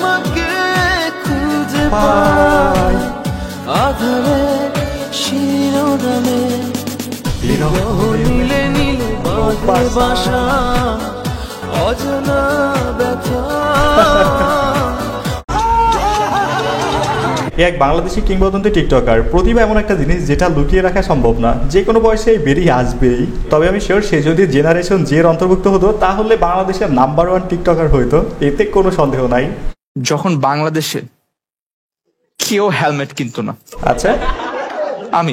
আমাকে খুঁজে পায় আধারে শিরোনামে নীলে নীলে বাঁধে বাসা অজানা ব্যথা। এক বাংলাদেশি কিংবদন্তি টিকটকার। প্রতিভা এমন একটা জিনিস যেটা লুকিয়ে রাখা সম্ভব না, যে কোনো বয়সে বেরিয়ে আসবেই। তবে আমি শিওর সে যদি জেনারেশন জের অন্তর্ভুক্ত হতো তাহলে বাংলাদেশের নাম্বার 1 টিকটকার হইতো, এতে কোনো সন্দেহ নাই। যখন বাংলাদেশে কেউ হেলমেট কিনতো না, আচ্ছা আমি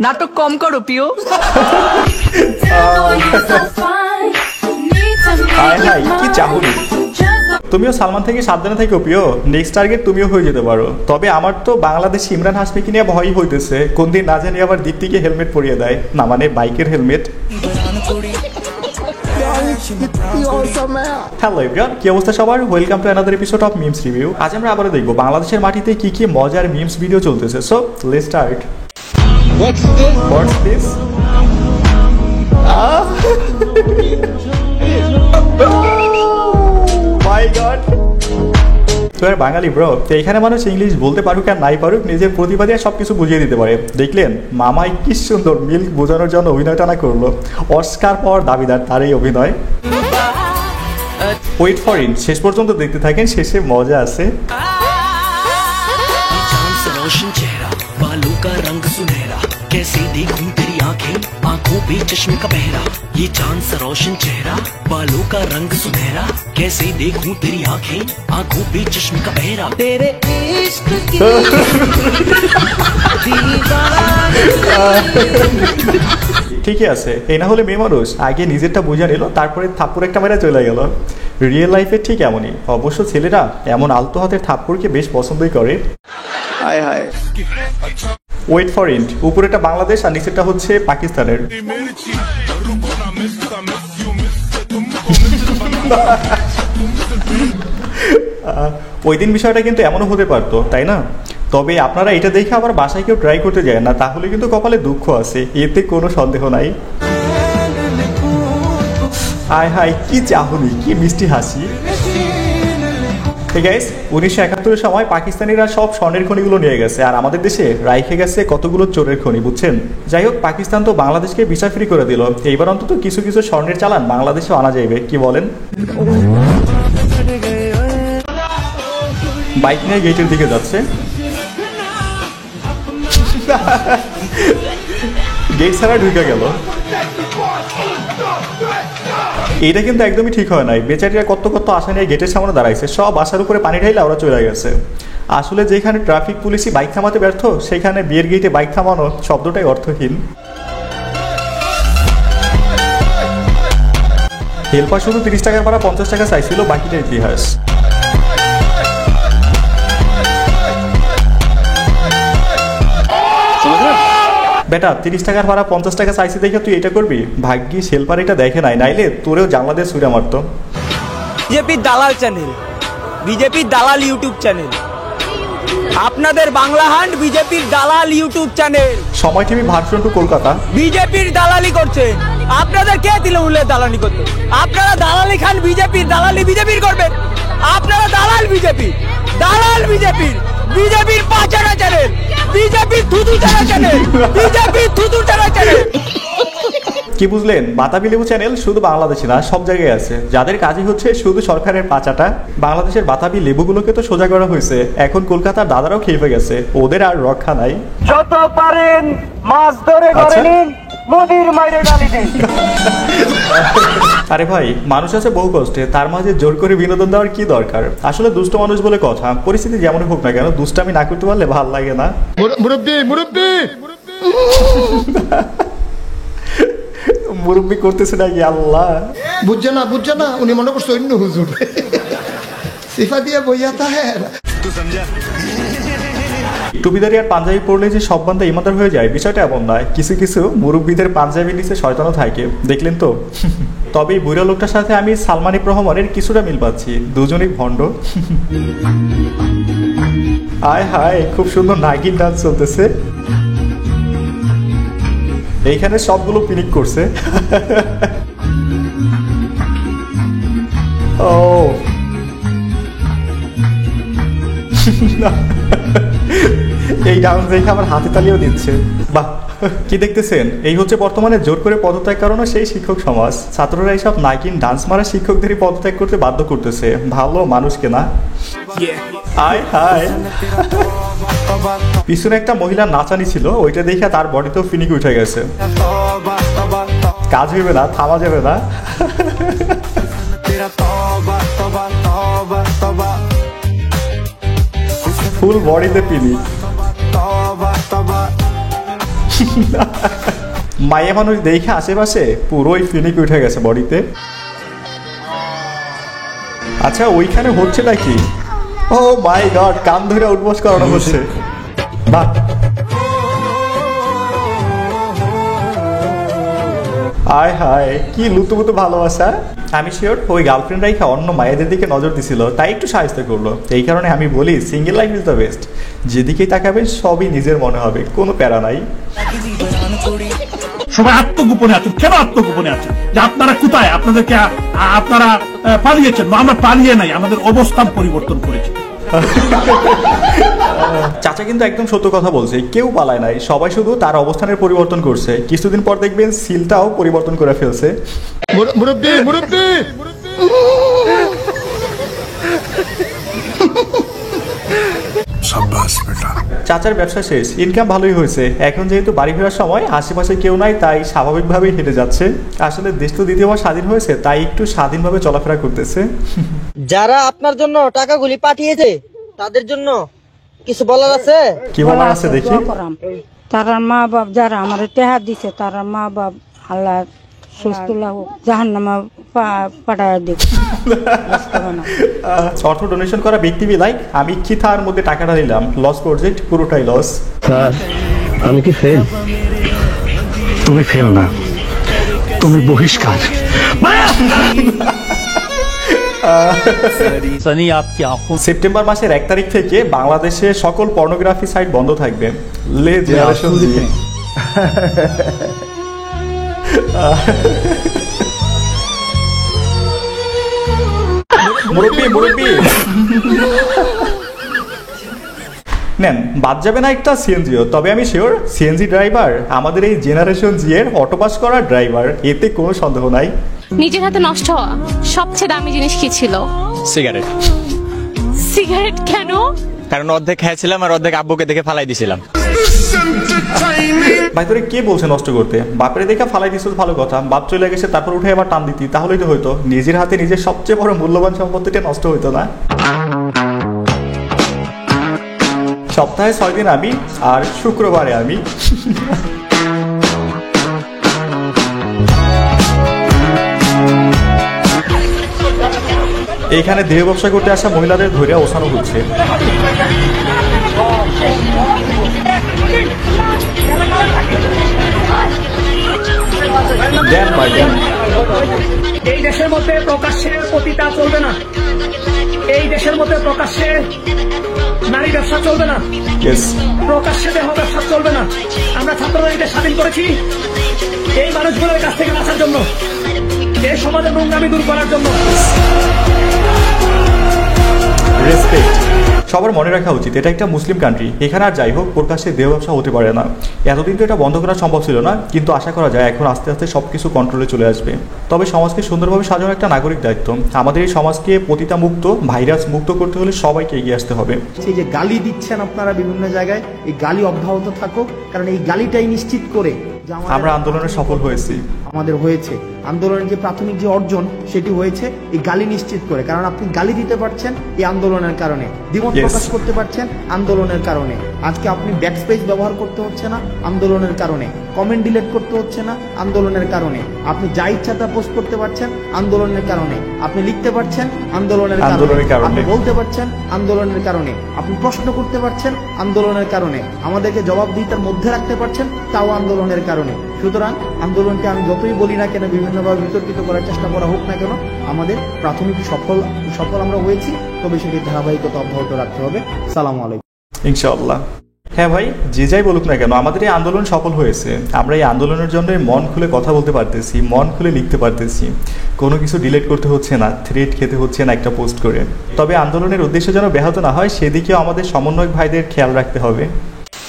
নাটক কম করো পিও। কি চাহুনি, তুমিও সালমান থেকে সাবধানে থেকো প্রিয়, নেক্সট টার্গেট তুমিও হয়ে যেতে পারো। তবে আমার তো বাংলাদেশ ইমরান হাশমিকে নিয়ে ভয়ই হইতেছে, কোন দিন না জানি আবার দীপ্তিকে হেলমেট পরিয়ে দেয়, না মানে বাইকের হেলমেট। হ্যালো এভরিওয়ান, কি অবস্থা সবার? Welcome to another episode of memes review. আজ আমরা আবারও দেখবো বাংলাদেশের মাটিতে কি কি মজার মিমস ভিডিও চলতেছে। So let's start. What's this? My God! তো আর বাঙালি ব্রো, তো এখানে মানুষ ইংলিশ বলতে পারুক আর নাই পারুক, নিজের প্রতিভা দিয়ে সবকিছু বুঝিয়ে দিতে পারে। দেখলেন মামাই কি সুন্দর মিল্ক বোঝানোর জন্য অভিনয়টা না করলো। অস্কার পাওয়ার দাবিদার তার এই অভিনয়। ওয়েট ফর ইট, শেষ পর্যন্ত দেখতে থাকেন, শেষে মজা আছে। कैसे देखूं तेरी आंखें, आंखों पे चश्मे का पहरा, ये चांद सा रोशन चेहरा, बालों का रंग सुनहरा, कैसे देखूं तेरी आंखें, आंखों पे चश्मे का पहरा, तेरे इश्क की ঠিকই আছে, এই না হলে মেয়ে মানুষ আগে নিজেরটা বুঝে নিল, তারপরে থাপ্পড় একটা মেরে চলে গেল। রিয়েল লাইফে ঠিক এমনই, অবশ্য ছেলেরা এমন আলতো হাতের থাপ্পড়কে বেশ পছন্দই করে। হায় হায়। ওয়েট ফর ইট, উপরেটা বাংলাদেশ আর নিচেটা হচ্ছে পাকিস্তানের। ওই দিন বিষয়টা কিন্তু এমনও হতে পারতো, তাই না? তবে আপনারা এটা দেখে আবার বাসায় কেউ ট্রাই করতে যায় না, তাহলে কিন্তু কপালে দুঃখ আছে, এতে কোনো সন্দেহ নাই। হায় হায়, কি চাহনি, কি মিষ্টি হাসি। গাইস, 1971-এর সময় পাকিস্তানিরা সব স্বর্ণের খনিগুলো নিয়ে গেছে, আর আমাদের দেশে রাইখে গেছে কতগুলো চোরের খনি, বুঝছেন? যাই হোক, পাকিস্তান তো বাংলাদেশকে ভিসা ফ্রি করে দিল, এইবার অন্তত কিছু কিছু স্বর্ণের চালান বাংলাদেশেও আনা যাইবে, কি বলেন? বাইক নিয়ে গেটের দিকে যাচ্ছে, গেট ছাড়া ঢুকে গেল। এইটা কিন্তু একদমই ঠিক হয় নাই, বেচারিরা কত কত আশা নিয়ে গেটের সামনে দাঁড়াইছে, সব আশার উপরে পানি ঢাইলে ওরা চলে গেছে। আসলে যেখানে ট্রাফিক পুলিশই বাইক থামাতে ব্যর্থ, সেখানে বিয়ের গেটে বাইক থামানো শব্দটাই অর্থহীন। হেল্পার শুধু 30 টাকার ভাড়া 50 টাকা চাইছিল, বাকিটা ইতিহাস। বেটা 30 টাকার ভাড়া 50 টাকা চাইছি দেখে তুই এটা করবি? ভাগ্যিস হেল্পার এটা দেখে নাই, নাইলে তোরেও জানলা দিয়ে ছুঁড়ে মারতো। বিজেপি দালাল চ্যানেল, বিজেপি দালাল ইউটিউব চ্যানেল, আপনাদের বাংলা হান্ট বিজেপির দালাল ইউটিউব চ্যানেল। সময় টিভি ভার্সন টু কলকাতা। বিজেপির দালালি করছে, আপনাদের কে তৃণমূলের দালালি করতে? আপনারা দালালি খান বিজেপির, দালালি বিজেপির করবেন। আপনারা দালাল বিজেপি, দালাল বিজেপির, বিজেপির পাচারা চ্যানেল, বিজেপির থুতু চারা চ্যানেল, বিজেপির থুতু চারা চ্যানেল। কি বুঝলেন? বাতাবি লেবু চ্যানেল শুধু বাংলাদেশে না, সব জায়গায় আছে, যাদের কাজই হচ্ছে শুধু সরকারের পাচাটা। বাংলাদেশের বাতাবি লেবুগুলোকে তো সোজা করা হয়েছে, এখন কলকাতার দাদারাও খেয়ে গেছে, ওদের আর রক্ষা নাই। যত পারেন মাছ ধরে ধরে নিন, নদীর মাইরে ডালি দিন। আরে ভাই, মানুষ আছে বহু কষ্টে, তার মাঝে জোর করে বিনোদন দেওয়ার কি দরকার? আসলে দুষ্ট মানুষ বলে কথা, পরিস্থিতি যেমনই হোক না কেন, দুষ্টামি না করতে পারলে ভাল লাগে না। মুরব্বি মুরব্বি মুরব্বি করতেছে নাকি? আল্লাহ বুঝছে না, উনি মনে করছে অন্য হুজুর সিফা দিয়ে বইয়াতা। হ্যাঁ, টুপিদারি আর পাঞ্জাবি পরলে যে সব বান্দা ইমানদার হয়ে যায়, বিষয়টা এমন নয়। কিছু কিছু মুরব্বীদের পাঞ্জাবির নিচে শয়তানও থাকে, দেখলেন তো? তবে এই বুড়া লোকটার সাথে আমি সালমান ইফ রহমানের কিছুটা মিল পাচ্ছি, দুজনেই ভণ্ড। আয় হায়, খুব সুন্দর নাগিন ডান্স চলতেছে, এইখানে সবগুলো পিনিক করছে। ও এই ডান্স দেখে আমার হাতে তালিও দিচ্ছে। বাহ, কি দেখতেছেন? এই হচ্ছে বর্তমানে জোর করে পদত্যাগ করানো সেই শিক্ষক সমাজ। ছাত্ররা এইসব নাকিন ডান্স মারা শিক্ষকদেরই পদত্যাগ করতে বাধ্য করতেছে। ভালো মানুষকে না। আয় হায়, পিছনে একটা মহিলা নাচানি ছিল, ওইটা দেখে তার বডিতেও ফিনিক উঠে গেছে। কাজ হইবে না, থামা যাবে না। ফুল বডিতে ফিনিক। মায়া মানুষ দেখে আশেপাশে পুরোই ফিনিক উঠে গেছে বডিতে। আচ্ছা, ওইখানে হচ্ছে নাকি? ও মাই গড, কান ধরে উঠবোস করানো হচ্ছে। বাহ, আয় হায়, কি লুতুপুতু ভালোবাসা। আমি শিওর ওই গার্লফ্রেন্ড রাইখা অন্য মায়েদের দিকে নজর দিছিল, তাই একটু সাহায্য করলো। এই কারণে আমি বলি single life is the best. যেদিকেই তাকাবেন সবই নিজের মনে হবে, কোনো প্যারা নাই। সবাই আত্মগোপনে আছেন। কেন আত্মগোপনে আছেন? যে আপনারা কোথায়? আপনাদেরকে আপনারা পালিয়েছেন। আমরা পালিয়ে নাই, আমাদের অবস্থান পরিবর্তন করেছি। চাচা কিন্তু একদম সত্য কথা বলছে, কেউ পালায় নাই, সবাই শুধু তার অবস্থানের পরিবর্তন করছে। কিছুদিন পর দেখবেন সিলটাও পরিবর্তন করে ফেলছে। মুরব্বি মুরব্বি চাচার ব্যবসা শেষ, ইনকাম ভালোই হয়েছে। এখন যেহেতু বাড়ি ফেরার সময় আশেপাশে কেউ নাই, তাই স্বাভাবিকভাবেই হেঁটে যাচ্ছে। আসলে দেশ তো দ্বিতীয়বার স্বাধীন হয়েছে, তাই একটু স্বাধীনভাবে চলাফেরা করতেছে। যারা আপনার জন্য টাকাগুলি পাঠিয়েছে তাদের জন্য কিছু বলার আছে? কি বলার আছে দেখি? তারা মা বাপ যারা আমার টেহা দিছে, তারা মা বাপ আল্লাহ সুস্থ লাগুক, জাহান্নামে পাঠায় দিক। অর্থ ডোনেশন করা ব্যক্তি বিলাই আমি কি তার মধ্যে টাকাটা দিলাম, লস প্রজেক্ট পুরোটাই লস। স্যার, আমি কি ফেল? তুমি ফেল না, তুমি বহিষ্কার। সেপ্টেম্বর মাসের 1 তারিখ থেকে বাংলাদেশে সকল পর্নোগ্রাফি সাইট বন্ধ থাকবে। লে জেনারেশন জি। মুরব্বি মুরব্বি নেন, বাদ যাবে না একটা সিএনজিও। তবে আমি শিওর সিএনজি ড্রাইভার আমাদের এই জেনারেশন জি এর অটোপাস করা ড্রাইভার, এতে কোনো সন্দেহ নাই। নিজের হাতে নষ্ট হওয়া সবচেয়ে দামি জিনিস কি ছিল? সিগারেট। সিগারেট কেন? কারণ অর্ধেক খেয়েছিলাম আর অর্ধেক আব্বুকে দেখে ফালাই দিছিলাম। ভাই তোরে কে বলছে নষ্ট করতে? বাপের দেখে ফালাই দিস ভালো কথা, বাপ চলে গেছে তারপর উঠে আবার টান দিতি, তাহলেই তো হইতো। নিজের হাতে নিজের সবচেয়ে বড় মূল্যবান সম্পত্তিটা নষ্ট হইতো না। সপ্তাহে 6 দিন আমি, আর শুক্রবারে আমি। এখানে দেহ ব্যবসা করতে আসা মহিলাদের ধরে ওসানো হচ্ছে। এই দেশের মধ্যে প্রকাশ্যে পতিতা চলবে না। এই দেশের মধ্যে প্রকাশ্যে নারী ব্যবসা চলবে না। প্রকাশ্যে দেহ ব্যবসা চলবে না। আমরা ছাত্ররা এই দেশ স্বাধীন করেছি এই মানুষগুলোর কাছ থেকে বাঁচার জন্য, এই সমাজের নোংরামি দূর করার জন্য। রেসপেক্ট। সবার মনে রাখা উচিত এটা একটা মুসলিম কান্ট্রি, এখানে আর যাই হোক প্রকাশ্যে দেহ ব্যবসা হতে পারে না। এতদিন তো এটা বন্ধ করা সম্ভব ছিল না, কিন্তু আশা করা যায় এখন আস্তে আস্তে সবকিছু কন্ট্রোলে চলে আসবে। তবে সমাজকে সুন্দরভাবে সাজানো একটা নাগরিক দায়িত্ব। আমাদের এই সমাজকে পতিতা মুক্ত, ভাইরাস মুক্ত করতে হলে সবাইকে এগিয়ে আসতে হবে। এই যে গালি দিচ্ছেন আপনারা বিভিন্ন জায়গায়, এই গালি অব্যাহত থাকুক, কারণ এই গালিটাই নিশ্চিত করে আমরা আন্দোলনে সফল হয়েছি। আমাদের হয়েছে আন্দোলনের যে প্রাথমিক যে অর্জন সেটি হয়েছে এই গালি নিশ্চিত করে। কারণ আপনি গালি দিতে পারছেন এই আন্দোলনের কারণে, দ্বিমত প্রকাশ করতে পারছেন আন্দোলনের কারণে। আজকে আপনি ব্যাকস্পেস ব্যবহার করতে হচ্ছে না আন্দোলনের কারণে, কমেন্ট ডিলিট করতে হচ্ছে না আন্দোলনের কারণে, আপনি যা ইচ্ছা তা পোস্ট করতে পারছেন আন্দোলনের কারণে, আপনি লিখতে পারছেন আন্দোলনের কারণে, আপনি বলতে পারছেন আন্দোলনের কারণে, আপনি প্রশ্ন করতে পারছেন আন্দোলনের কারণে, আমাদেরকে জবাবদিহিতার মধ্যে রাখতে পারছেন তাও আন্দোলনের কারণে। সুতরাং আন্দোলনকে আমি যতই বলি না কেন, বিভিন্নভাবে বিতর্কিত করার চেষ্টা করা হোক না কেন, আমাদের প্রাথমিক সফল আমরা হয়েছি, তবে সেটি ধারাবাহিকতা অব্যাহত রাখতে হবে। সালামু আলাইকুম। ইনশাআল্লাহ। হ্যাঁ ভাই, যে যাই বলুক না কেন, আমাদের এই আন্দোলন সফল হয়েছে। আমরা এই আন্দোলনের জন্য মন খুলে কথা বলতে পারতেছি, মন খুলে লিখতে পারতেছি, কোনো কিছু ডিলিট করতে হচ্ছে না, থ্রেড খেতে হচ্ছে না একটা পোস্ট করে। তবে আন্দোলনের উদ্দেশ্য যেন ব্যাহত না হয় সেদিকেও আমাদের সমন্বয়ক ভাইদের খেয়াল রাখতে হবে।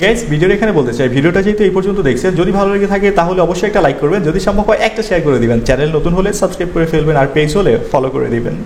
গাইস, ভিডিওর এখানে বলতে চাই, ভিডিওটা যেহেতু এই পর্যন্ত দেখছেন, যদি ভালো লেগে থাকে তাহলে অবশ্যই একটা লাইক করবেন, যদি সম্ভব হয় একটা শেয়ার করে দিবেন, চ্যানেল নতুন হলে সাবস্ক্রাইব করে ফেলবেন, আর পেজ হলে ফলো করে দিবেন।